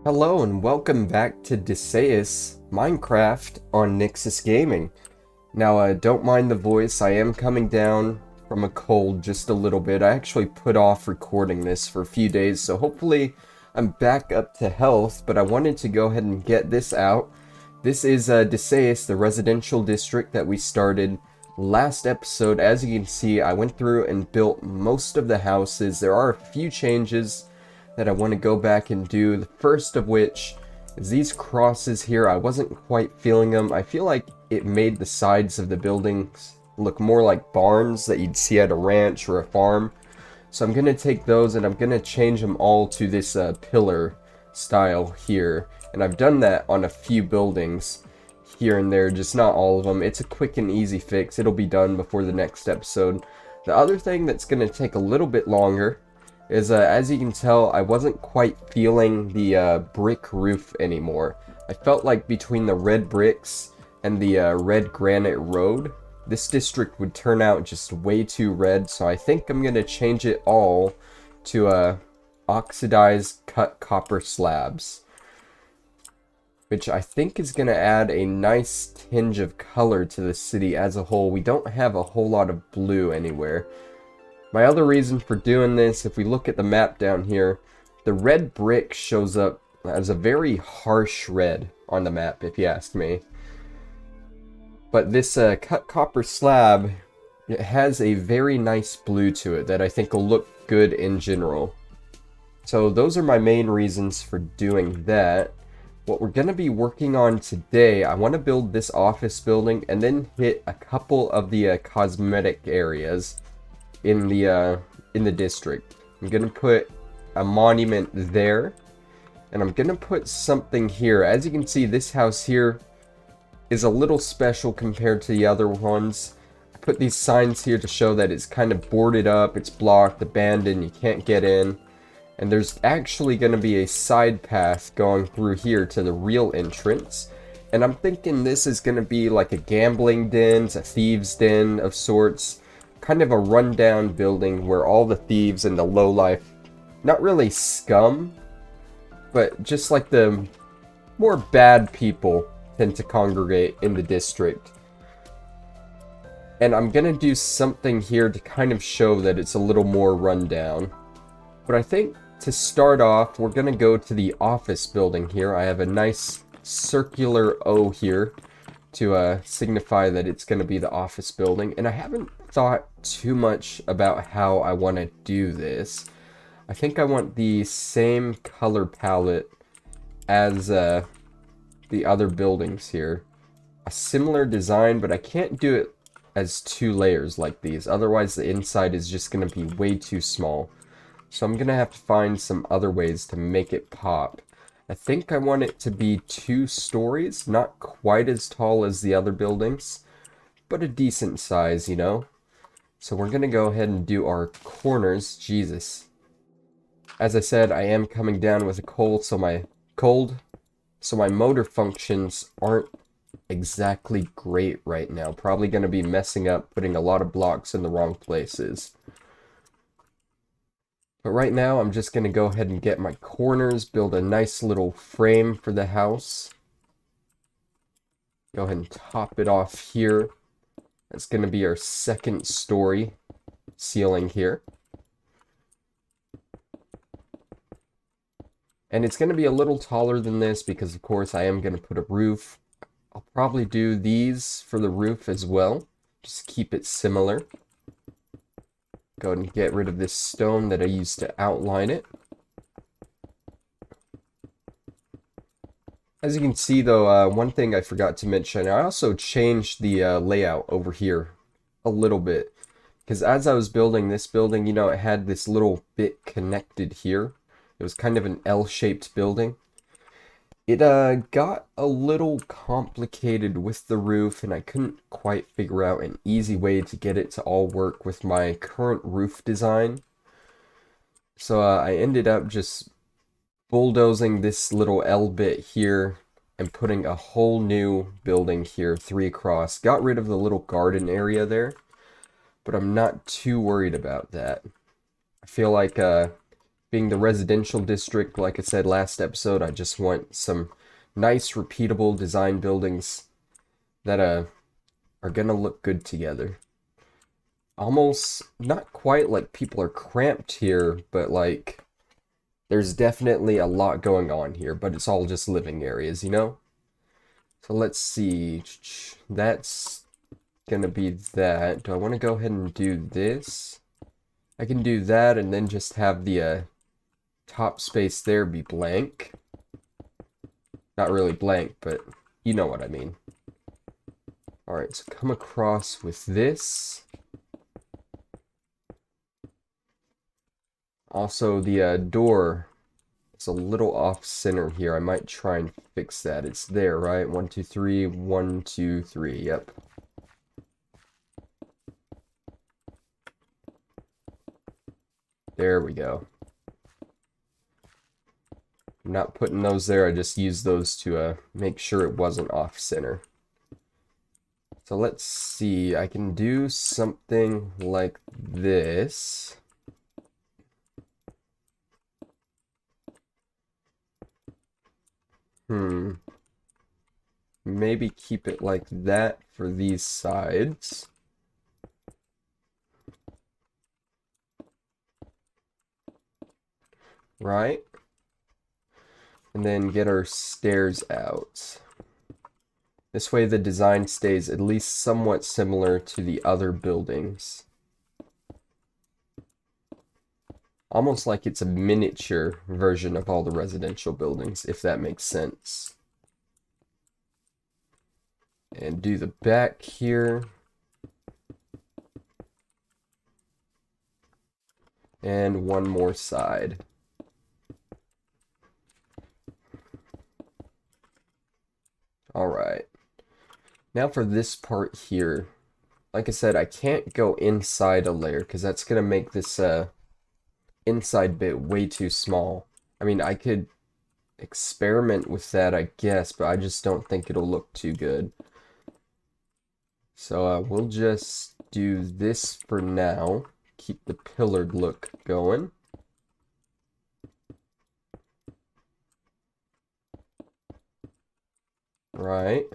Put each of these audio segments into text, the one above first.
Hello and welcome back to Deseus Minecraft on Nyxus Gaming. Now, don't mind the voice, I am coming down from a cold just a little bit. I actually put off recording this for a few days, so hopefully I'm back up to health, but I wanted to go ahead and get this out. This is Deseus, the residential district that we started last episode. As you can see, I went through and built most of the houses. There are a few changes that I want to go back and do. The first of which is these crosses here. I wasn't quite feeling them. I feel like it made the sides of the buildings look more like barns that you'd see at a ranch or a farm. So I'm going to take those and I'm going to change them all to this pillar style here. And I've done that on a few buildings here and there, just not all of them. It's a quick and easy fix. It'll be done before the next episode. The other thing that's going to take a little bit longer is, as you can tell, I wasn't quite feeling the brick roof anymore. I felt like between the red bricks and the red granite road, this district would turn out just way too red, so I think I'm going to change it all to oxidized cut copper slabs, which I think is going to add a nice tinge of color to the city as a whole. We don't have a whole lot of blue anywhere. My other reason for doing this, if we look at the map down here, the red brick shows up as a very harsh red on the map, if you ask me. But this cut copper slab, it has a very nice blue to it that I think will look good in general. So those are my main reasons for doing that. What we're going to be working on today, I want to build this office building and then hit a couple of the cosmetic areas in the district. I'm gonna put a monument there, and I'm gonna put something here. As you can see, this house here is a little special compared to the other ones. I put these signs here to show that it's kind of boarded up, it's blocked, abandoned, you can't get in. And there's actually gonna be a side path going through here to the real entrance. And I'm thinking this is gonna be like a gambling den, a thieves' den of sorts. Kind of a rundown building where all the thieves and the lowlife, not really scum, but just like the more bad people tend to congregate in the district. And I'm gonna do something here to kind of show that it's a little more rundown. But I think to start off, we're gonna go to the office building here. I have a nice circular O here to signify that it's going to be the office building, and I haven't thought too much about how I want to do this. I think I want the same color palette as the other buildings here. A similar design, but I can't do it as two layers like these, otherwise the inside is just going to be way too small. So I'm going to have to find some other ways to make it pop. I think I want it to be 2 stories, not quite as tall as the other buildings, but a decent size, you know? So we're going to go ahead and do our corners. Jesus. As I said, I am coming down with a cold, so my motor functions aren't exactly great right now. Probably going to be messing up, putting a lot of blocks in the wrong places. But right now, I'm just going to go ahead and get my corners, build a nice little frame for the house. Go ahead and top it off here. That's going to be our second story ceiling here. And it's going to be a little taller than this because, of course, I am going to put a roof. I'll probably do these for the roof as well. Just keep it similar. Go ahead and get rid of this stone that I used to outline it. As you can see though, one thing I forgot to mention, I also changed the layout over here a little bit. Because as I was building this building, you know, it had this little bit connected here. It was kind of an L-shaped building. It got a little complicated with the roof, and I couldn't quite figure out an easy way to get it to all work with my current roof design. So I ended up just bulldozing this little L bit here and putting a whole new building here, 3 across. Got rid of the little garden area there, but I'm not too worried about that. I feel like being the residential district, like I said last episode, I just want some nice, repeatable design buildings that are gonna look good together. Almost not quite like people are cramped here, but like there's definitely a lot going on here, but it's all just living areas, you know? So let's see. That's gonna be that. Do I want to go ahead and do this? I can do that and then just have the top space there be blank. Not really blank, but you know what I mean. Alright, so come across with this. Also, the door is a little off center here. I might try and fix that. It's there, right? 1, 2, 3. 1, 2, 3. Yep. There we go. I'm not putting those there. I just used those to make sure it wasn't off center. So let's see. I can do something like this. Maybe keep it like that for these sides. Right? And then get our stairs out. This way the design stays at least somewhat similar to the other buildings. Almost like it's a miniature version of all the residential buildings, if that makes sense. And do the back here. And one more side. Alright. Now for this part here. Like I said, I can't go inside a layer because that's going to make this inside bit way too small. I mean, I could experiment with that, I guess, but I just don't think it'll look too good. So we'll just do this for now. Keep the pillared look going. Right.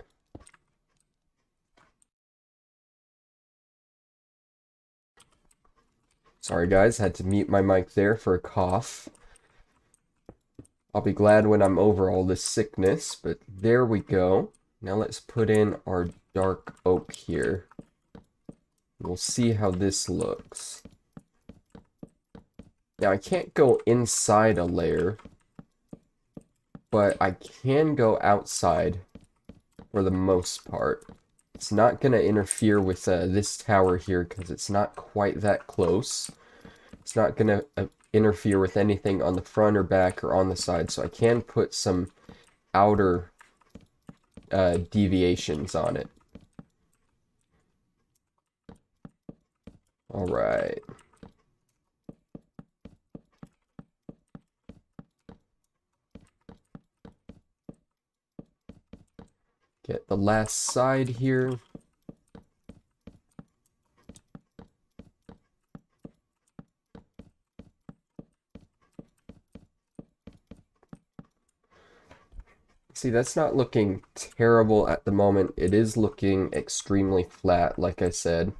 Sorry guys, had to mute my mic there for a cough. I'll be glad when I'm over all this sickness, but there we go. Now let's put in our dark oak here. We'll see how this looks. Now I can't go inside a layer, but I can go outside for the most part. It's not going to interfere with this tower here because it's not quite that close. It's not going to interfere with anything on the front or back or on the side, so I can put some outer deviations on it. Alright. Get the last side here. See, that's not looking terrible at the moment. It is looking extremely flat, like I said.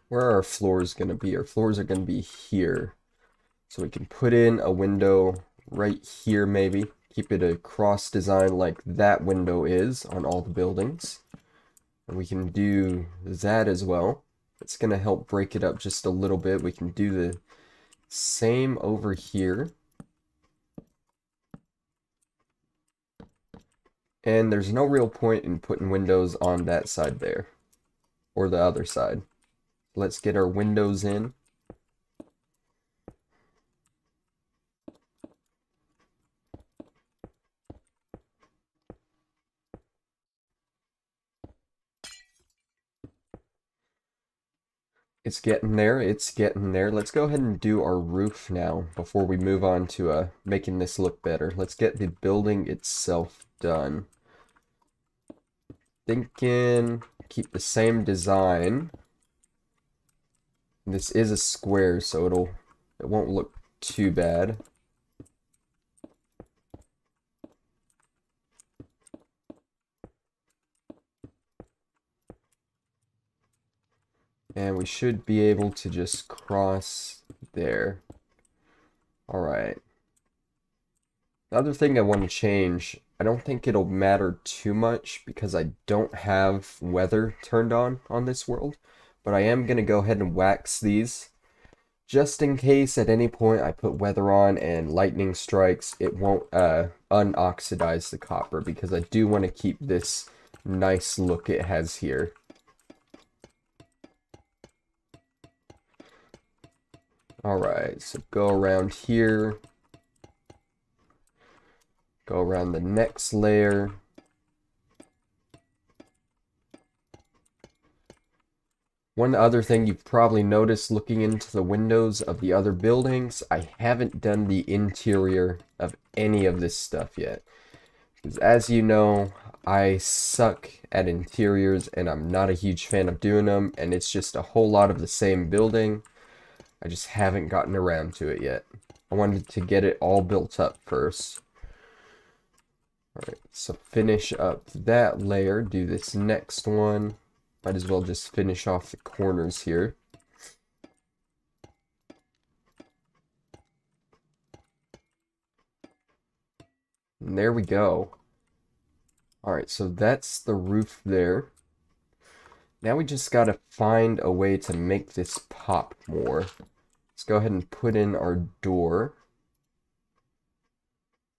Where are our floors going to be? Our floors are going to be here. So we can put in a window right here, maybe. Keep it a cross design like that window is on all the buildings. And we can do that as well. It's going to help break it up just a little bit. We can do the same over here. And there's no real point in putting windows on that side there. Or the other side. Let's get our windows in. It's getting there, it's getting there. Let's go ahead and do our roof now before we move on to making this look better. Let's get the building itself done. Thinking keep the same design. This is a square, so it won't look too bad. And we should be able to just cross there. Alright. The other thing I want to change, I don't think it'll matter too much because I don't have weather turned on this world. But I am going to go ahead and wax these. Just in case at any point I put weather on and lightning strikes, it won't unoxidize the copper because I do want to keep this nice look it has here. Alright, so go around here. Go around the next layer. One other thing you've probably noticed looking into the windows of the other buildings, I haven't done the interior of any of this stuff yet. Because as you know, I suck at interiors and I'm not a huge fan of doing them, and it's just a whole lot of the same building. I just haven't gotten around to it yet. I wanted to get it all built up first. Alright, so finish up that layer, do this next one. Might as well just finish off the corners here. And there we go. Alright, so that's the roof there. Now we just gotta find a way to make this pop more. Let's go ahead and put in our door.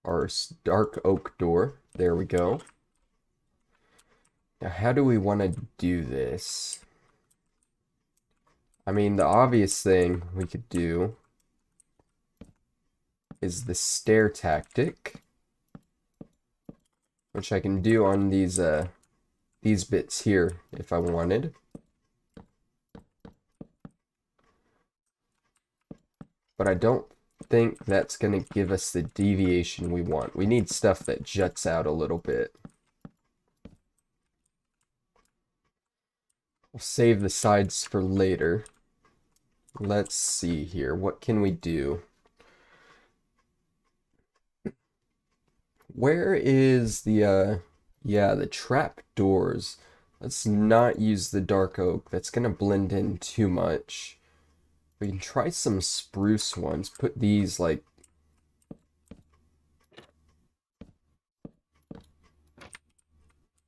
Our dark oak door. There we go. Now, how do we want to do this? I mean, the obvious thing we could do is the stair tactic, which I can do on these bits here if I wanted. But I don't think that's going to give us the deviation we want. We need stuff that juts out a little bit. We'll save the sides for later. Let's see here. What can we do? Where is the, yeah, the trap doors? Let's not use the dark oak. That's going to blend in too much. We can try some spruce ones. Put these, like,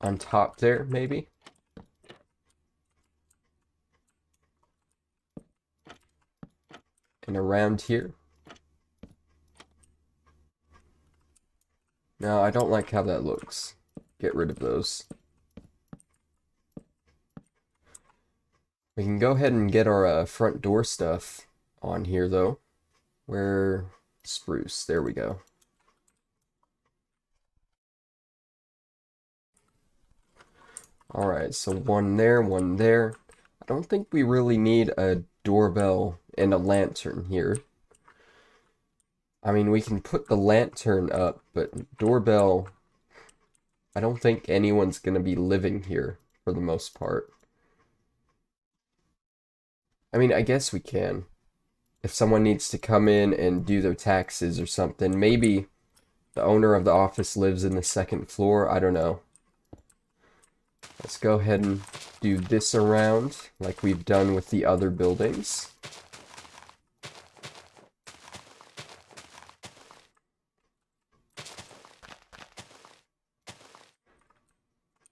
on top there, maybe? And around here. No, I don't like how that looks. Get rid of those. We can go ahead and get our front door stuff on here, though. Where? Spruce. There we go. Alright, so one there, one there. I don't think we really need a doorbell and a lantern here. I mean, we can put the lantern up, but doorbell, I don't think anyone's going to be living here for the most part. I mean, I guess we can. If someone needs to come in and do their taxes or something, maybe the owner of the office lives in the second floor, I don't know. Let's go ahead and do this around like we've done with the other buildings.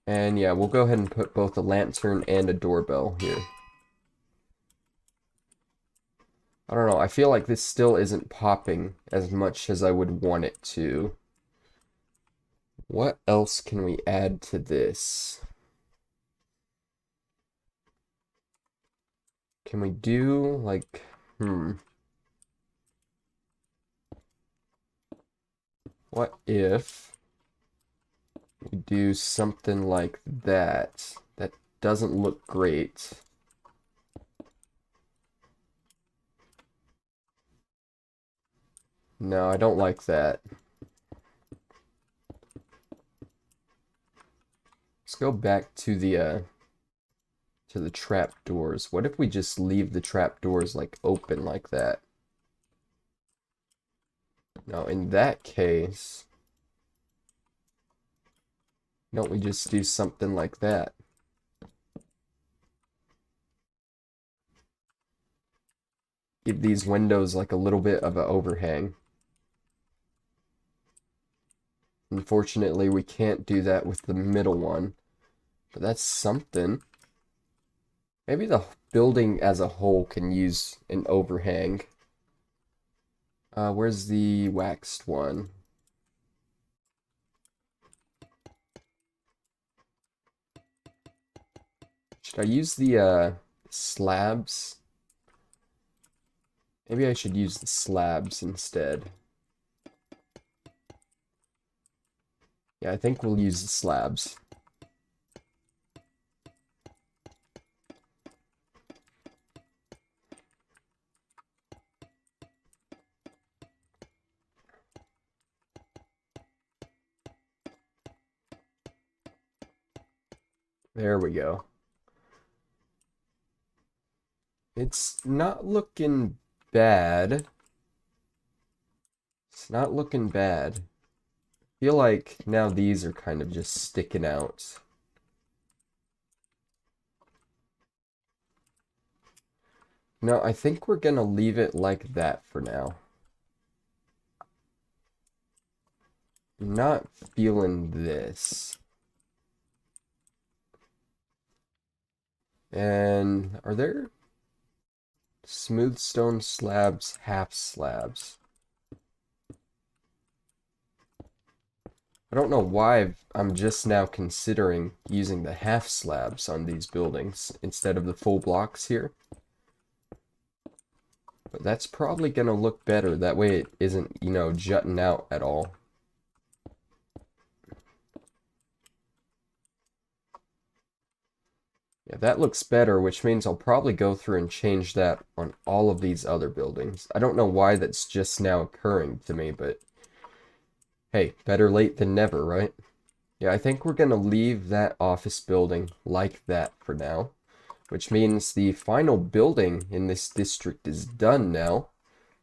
And yeah, we'll go ahead and put both a lantern and a doorbell here. I don't know, I feel like this still isn't popping as much as I would want it to. What else can we add to this? Can we do, like, What if we do something like that? That doesn't look great. No, I don't like that. Let's go back to the trap doors. What if we just leave the trap doors like open like that? Now, in that case, don't we just do something like that? Give these windows like a little bit of an overhang. Unfortunately, we can't do that with the middle one, but that's something. Maybe the building as a whole can use an overhang. Where's the waxed one? Should I use the slabs? Maybe I should use the slabs instead. Yeah, I think we'll use the slabs. There we go. It's not looking bad. It's not looking bad. I feel like now these are kind of just sticking out. No, I think we're gonna leave it like that for now. I'm not feeling this. And are there smooth stone slabs, half slabs? I don't know why I'm just now considering using the half slabs on these buildings instead of the full blocks here. But that's probably going to look better. That way it isn't, you know, jutting out at all. Yeah, that looks better, which means I'll probably go through and change that on all of these other buildings. I don't know why that's just now occurring to me, but hey, better late than never, right? Yeah, I think we're going to leave that office building like that for now, which means the final building in this district is done now.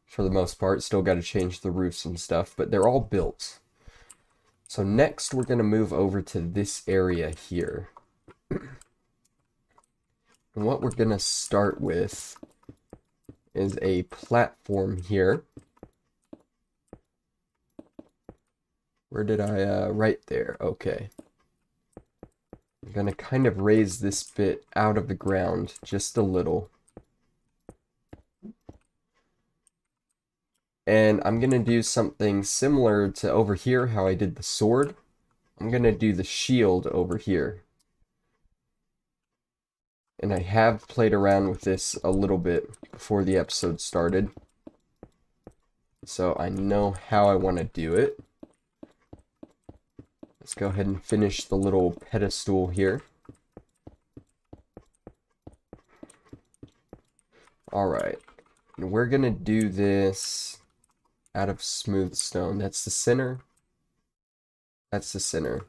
For the most part, still got to change the roofs and stuff, but they're all built. So next we're going to move over to this area here. And what we're going to start with is a platform here. Where did I, right there, okay. I'm going to kind of raise this bit out of the ground just a little. And I'm going to do something similar to over here, how I did the sword. I'm going to do the shield over here. And I have played around with this a little bit before the episode started. So I know how I want to do it. Let's go ahead and finish the little pedestal here. Alright. And we're going to do this out of smooth stone. That's the center. That's the center.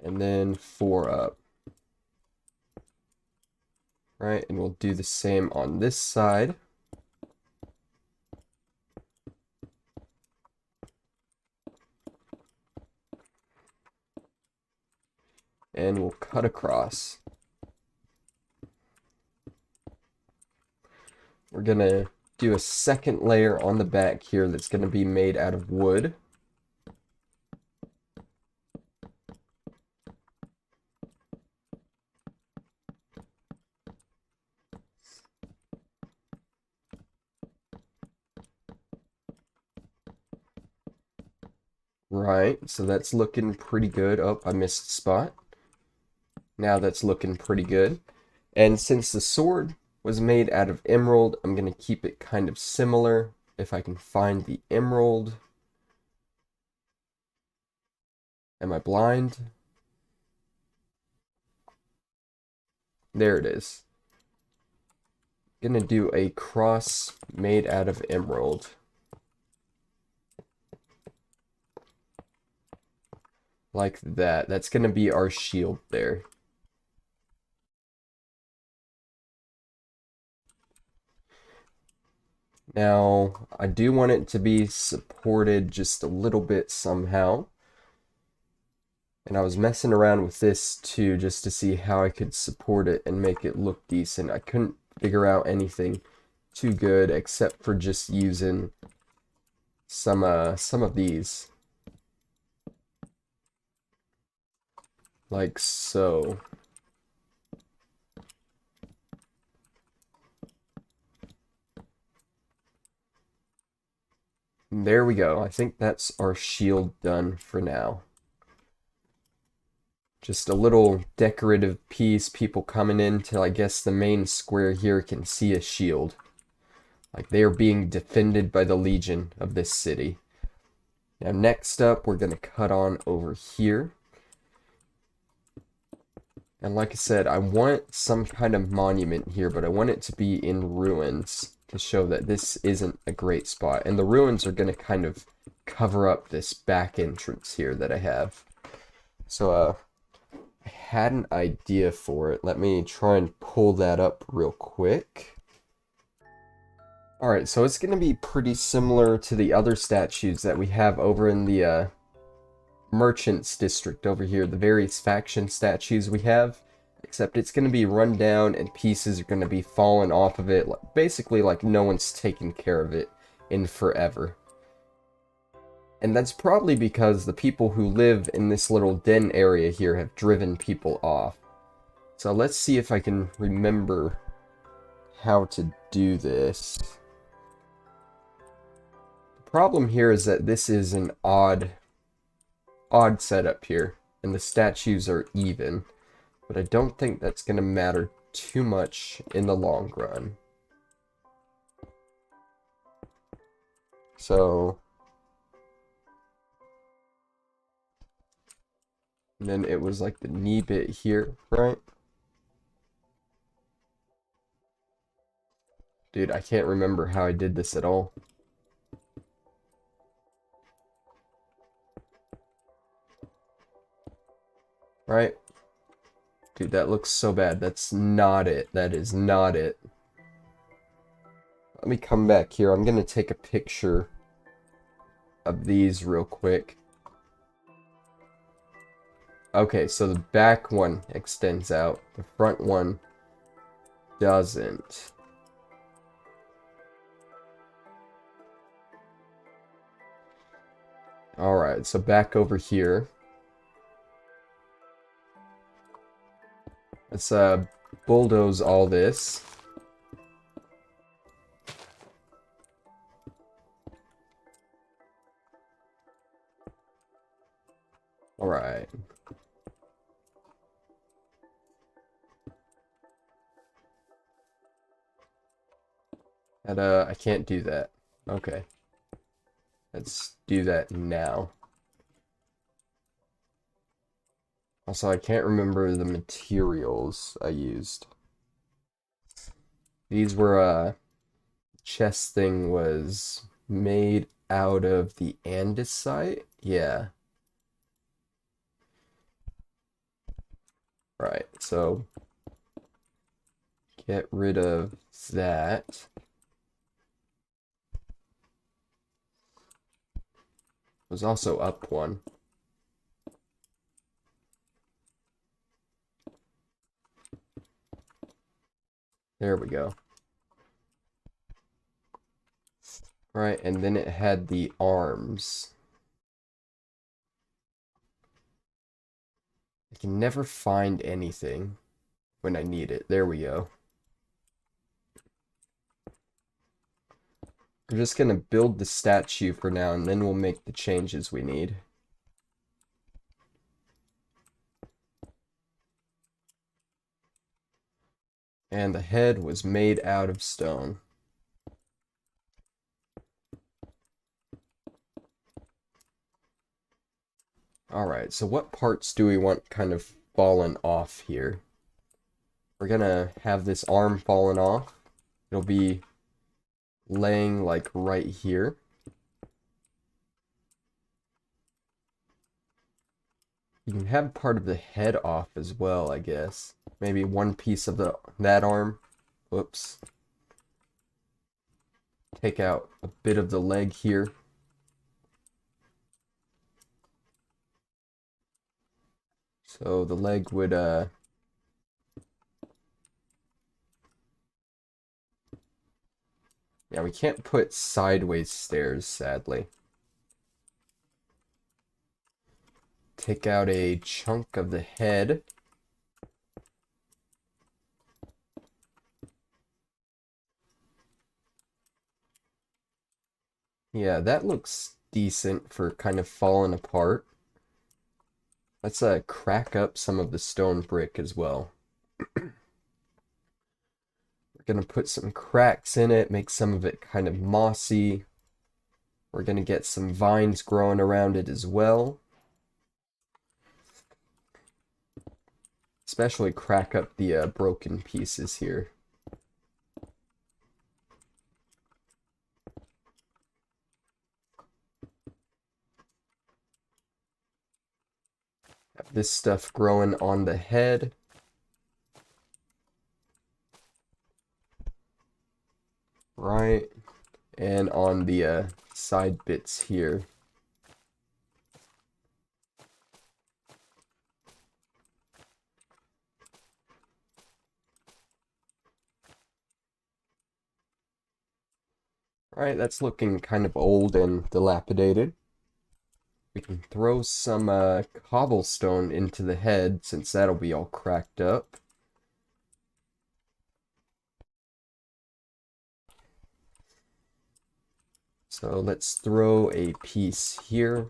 And then 4 up. Right, and we'll do the same on this side. And we'll cut across. We're going to do a second layer on the back here that's going to be made out of wood. Right, so that's looking pretty good. Oh, I missed a spot. Now that's looking pretty good. And since the sword was made out of emerald, I'm going to keep it kind of similar. If I can find the emerald. Am I blind? There it is. Gonna do a cross made out of emerald. Like that. That's gonna be our shield there. Now, I do want it to be supported just a little bit somehow. And I was messing around with this too, just to see how I could support it and make it look decent. I couldn't figure out anything too good except for just using some of these. Like so. There we go. I think that's our shield done for now. Just a little decorative piece. People coming into, I guess, the main square here can see a shield. Like they are being defended by the Legion of this city. Now next up, we're going to cut on over here. And like I said, I want some kind of monument here, but I want it to be in ruins to show that this isn't a great spot. And the ruins are going to kind of cover up this back entrance here that I have. So, I had an idea for it. Let me try and pull that up real quick. Alright, so it's going to be pretty similar to the other statues that we have over in the Merchants District over here. The various faction statues we have. Except it's going to be run down and pieces are going to be falling off of it. Basically like no one's taken care of it in forever. And that's probably because the people who live in this little den area here have driven people off. So let's see if I can remember how to do this. The problem here is that this is an odd setup here, and the statues are even. But I don't think that's going to matter too much in the long run. So... and then it was like the knee bit here, right? Dude, I can't remember how I did this at all. Right? Dude, that looks so bad. That's not it. That is not it. Let me come back here. I'm going to take a picture of these real quick. Okay, so the back one extends out. The front one doesn't. Alright, so back over here. Let's bulldoze all this. Alright. And I can't do that. Okay. Let's do that now. Also, I can't remember the materials I used. These were, chest thing was made out of the andesite? Yeah. Right, so get rid of that. Was also up one. There we go. Right, and then it had the arms. I can never find anything when I need it. There we go. We're just gonna build the statue for now, and then we'll make the changes we need. And the head was made out of stone. Alright, so what parts do we want kind of fallen off here? We're gonna have this arm fallen off. It'll be laying like right here. You can have part of the head off as well, I guess. Maybe one piece of that arm. Whoops. take out a bit of the leg here. So the leg would, yeah, we can't put sideways stairs, sadly. Take out a chunk of the head. Yeah, that looks decent for kind of falling apart. Let's crack up some of the stone brick as well. We're gonna put some cracks in it, make some of it kind of mossy. We're gonna get some vines growing around it as well. Especially crack up the broken pieces here. Have this stuff growing on the head. Right. And on the side bits here. Alright, that's looking kind of old and dilapidated. We can throw some cobblestone into the head since that'll be all cracked up. So let's throw a piece here.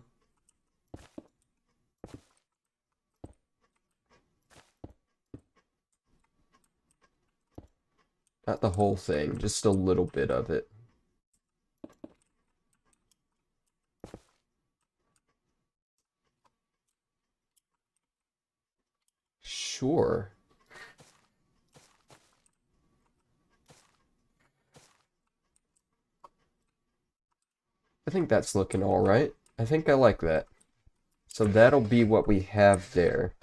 Not the whole thing, just a little bit of it. Sure. I think that's looking all right. I think I like that. So that'll be what we have there.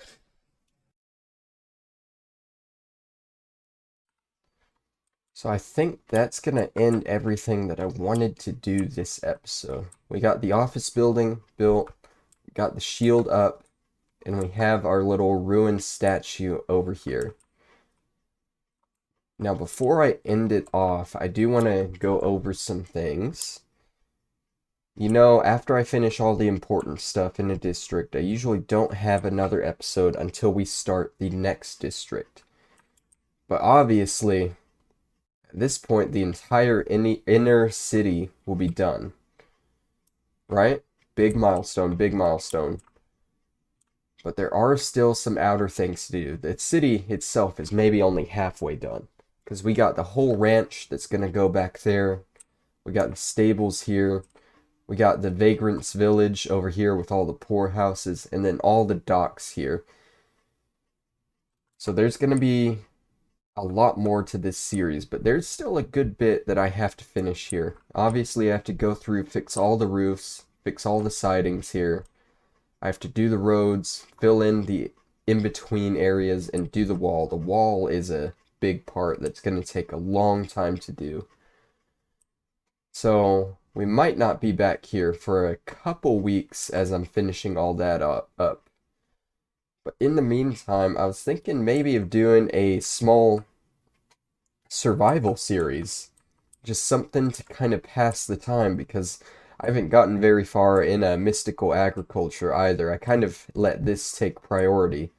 So I think that's going to end everything that I wanted to do this episode. We got the office building built, we got the shield up, and we have our little ruined statue over here. Now before I end it off, I do want to go over some things. You know, after I finish all the important stuff in a district, I usually don't have another episode until we start the next district. But obviously, at this point, the entire inner city will be done. Right? Big milestone, big milestone. But there are still some outer things to do. The city itself is maybe only halfway done. Because we got the whole ranch that's going to go back there. We got the stables here. We got the Vagrants Village over here with all the poorhouses. And then all the docks here. So there's going to be a lot more to this series, but there's still a good bit that I have to finish here. Obviously, I have to go through, fix all the roofs, fix all the sidings here. I have to do the roads, fill in the in-between areas, and do the wall. The wall is a big part that's going to take a long time to do. So, we might not be back here for a couple weeks as I'm finishing all that up. But in the meantime, I was thinking maybe of doing a small survival series. Just something to kind of pass the time, because I haven't gotten very far in mystical agriculture either. I kind of let this take priority,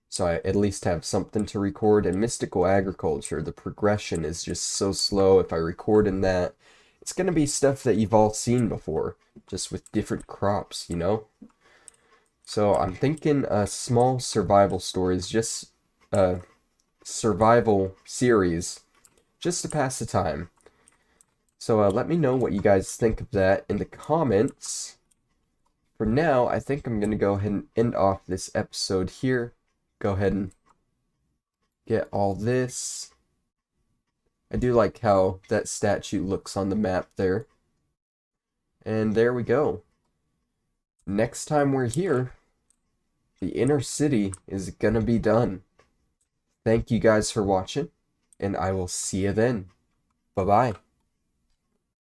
so I at least have something to record. In mystical agriculture, the progression is just so slow. If I record in that, it's going to be stuff that you've all seen before, just with different crops, you know? So I'm thinking a small survival stories, just a survival series, just to pass the time. So let me know what you guys think of that in the comments. For now, I think I'm going to go ahead and end off this episode here. Go ahead and get all this. I do like how that statue looks on the map there. And there we go. Next time we're here, the inner city is going to be done. Thank you guys for watching, and I will see you then. Bye-bye.